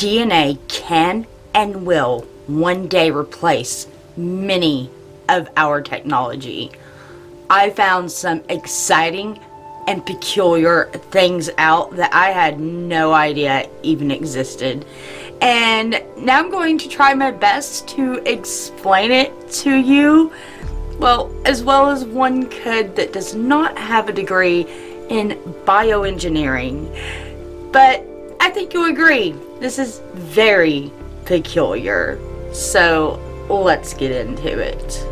DNA can and will one day replace many of our technology. I found some exciting and peculiar things out that I had no idea even existed. And now I'm going to try my best to explain it to you, well as one could that does not have a degree in bioengineering. But I think you'll agree, this is very peculiar. So let's get into it.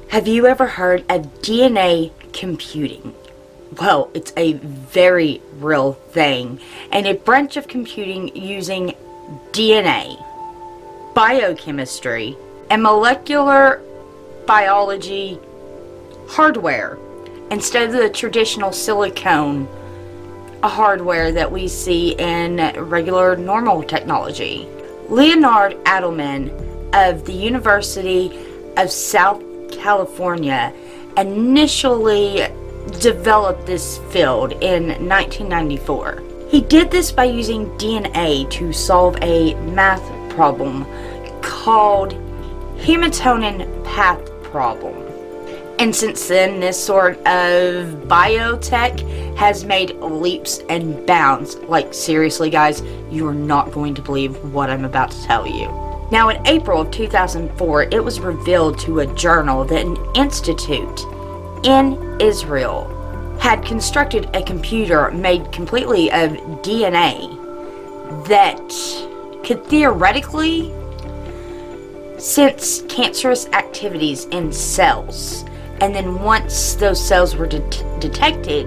Have you ever heard of DNA computing? Well, it's a very real thing, and a branch of computing using DNA, biochemistry, and molecular biology hardware, instead of the traditional silicone hardware that we see in regular normal technology. Leonard Adelman of the University of South California initially developed this field in 1994. He did this by using DNA to solve a math problem called hematonin path problem. And since then, this sort of biotech has made leaps and bounds. Like, seriously guys, you are not going to believe what I'm about to tell you. Now, in April of 2004, it was revealed to a journal that an institute in Israel had constructed a computer made completely of DNA that could theoretically sense cancerous activities in cells, and then once those cells were detected,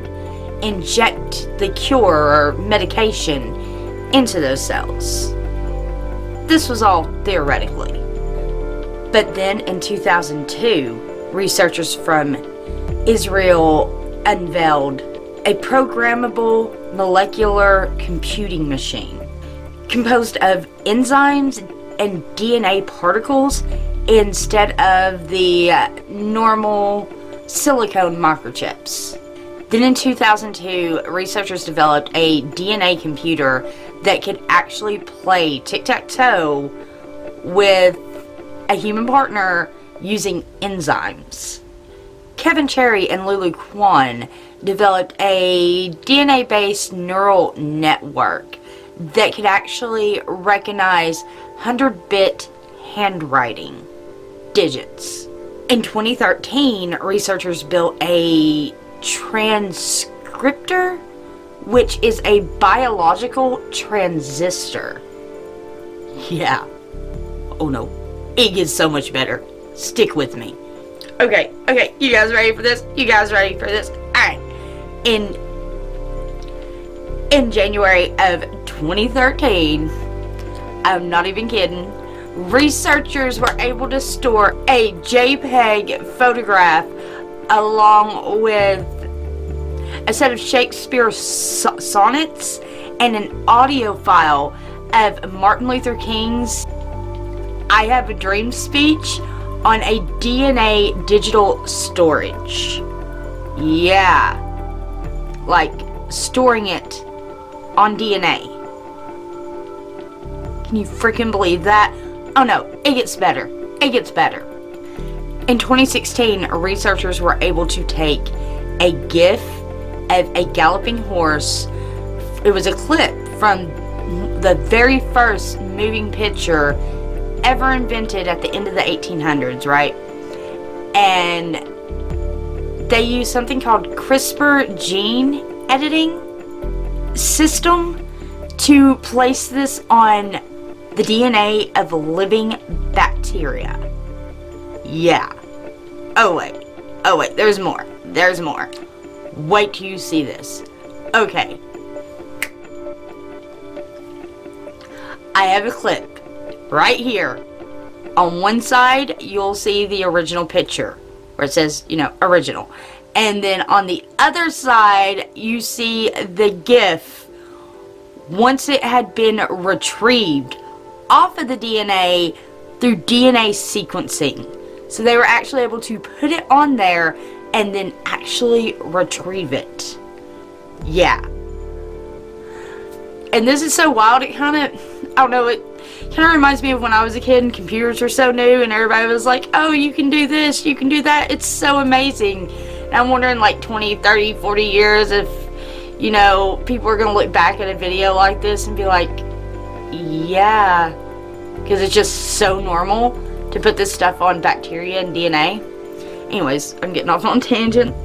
inject the cure or medication into those cells. This was all theoretically. But then in 2002, researchers from Israel unveiled a programmable molecular computing machine composed of enzymes and DNA particles instead of the normal silicone microchips. Then in 2002, researchers developed a DNA computer that could actually play tic-tac-toe with a human partner using enzymes. Kevin Cherry and Lulu Kwon developed a DNA-based neural network that could actually recognize 100-bit handwriting digits. In 2013, researchers built a transcriptor, which is a biological transistor. Yeah. Oh no. It gets so much better. Stick with me. Okay, you guys ready for this? Alright. In January of 2013, I'm not even kidding, researchers were able to store a JPEG photograph along with a set of Shakespeare sonnets and an audio file of Martin Luther King's I Have a Dream speech on a DNA digital storage. Yeah. Like storing it on DNA. Can you freaking believe that? Oh no, it gets better. In 2016, researchers were able to take a GIF of a galloping horse. It was a clip from the very first moving picture ever invented at the end of the 1800s, right? And they used something called CRISPR gene editing system to place this on the DNA of living bacteria. Yeah. Oh wait, there's more. Wait till you see this. Okay. I have a clip right here. On one side, you'll see the original picture where it says, original. And then on the other side, you see the GIF once it had been retrieved off of the DNA through DNA sequencing. So they were actually able to put it on there and then actually retrieve it. Yeah. And this is so wild, it kind of, I don't know, it kind of reminds me of when I was a kid and computers were so new and everybody was like, oh, you can do this, you can do that. It's so amazing. And I'm wondering like 20, 30, 40 years if, people are going to look back at a video like this and be like, yeah. Because it's just so normal to put this stuff on bacteria and DNA. Anyways, I'm getting off on a tangent.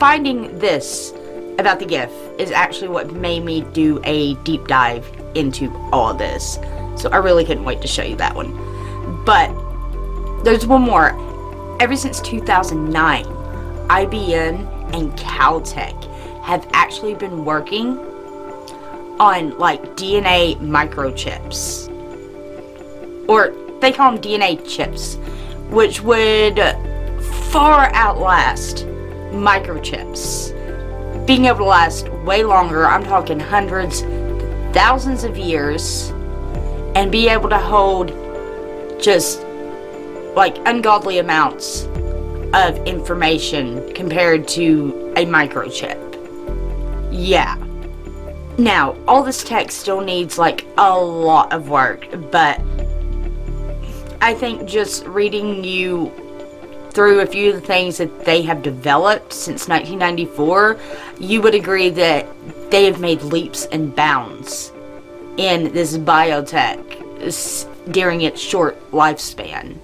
Finding this about the GIF is actually what made me do a deep dive into all of this. So I really couldn't wait to show you that one. But there's one more. Ever since 2009, IBM and Caltech have actually been working on like DNA microchips. Or they call them DNA chips, which would far outlast microchips. Being able to last way longer, I'm talking hundreds, thousands of years, and be able to hold just like ungodly amounts of information compared to a microchip. Yeah. Now, all this tech still needs like a lot of work, but I think just reading you through a few of the things that they have developed since 1994, you would agree that they have made leaps and bounds in this biotech during its short lifespan.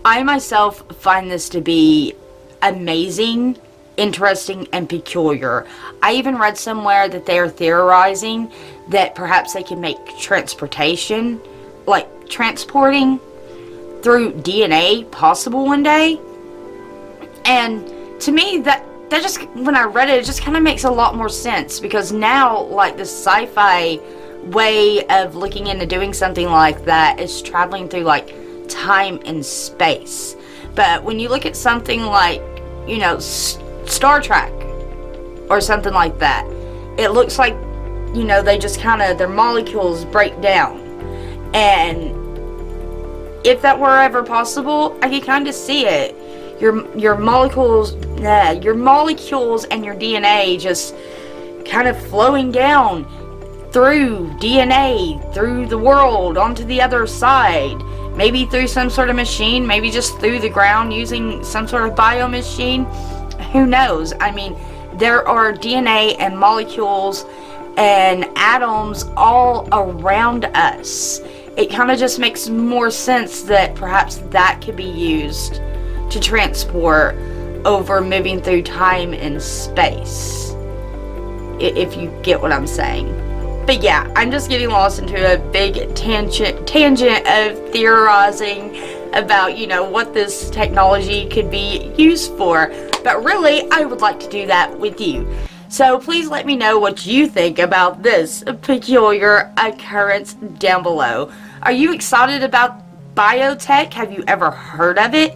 I myself find this to be amazing, interesting, and peculiar. I even read somewhere that they are theorizing that perhaps they can make transportation, like transporting through DNA, possible one day. And to me, that just, when I read it, it just kind of makes a lot more sense, because now, like, the sci-fi way of looking into doing something like that is traveling through, like, time and space. But when you look at something like, Star Trek or something like that, it looks like, they just kind of, their molecules break down. And if that were ever possible, I could kind of see it. Your molecules and your DNA just kind of flowing down through DNA, through the world, onto the other side. Maybe through some sort of machine, maybe just through the ground using some sort of biomachine. Who knows? I mean, there are DNA and molecules and atoms all around us. It kind of just makes more sense that perhaps that could be used to transport over moving through time and space, if you get what I'm saying. But yeah, I'm just getting lost into a big tangent of theorizing about, what this technology could be used for. But really, I would like to do that with you. So please let me know what you think about this peculiar occurrence down below. Are you excited about biotech? Have you ever heard of it?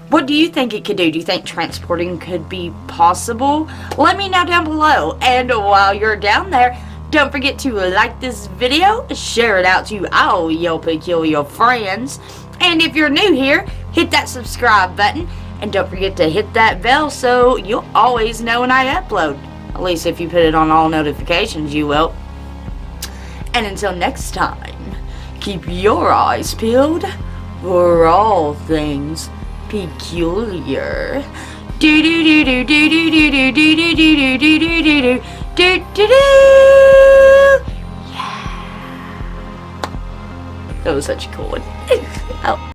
What do you think it could do? Do you think transporting could be possible? Let me know down below. And while you're down there, don't forget to like this video, share it out to all your peculiar friends. And if you're new here, hit that subscribe button. And don't forget to hit that bell so you'll always know when I upload. At least if you put it on all notifications, you will. And until next time, keep your eyes peeled for all things peculiar. Do do do do do do do do do do do do do do do do do do. Yeah, that was such a cool one. Oh.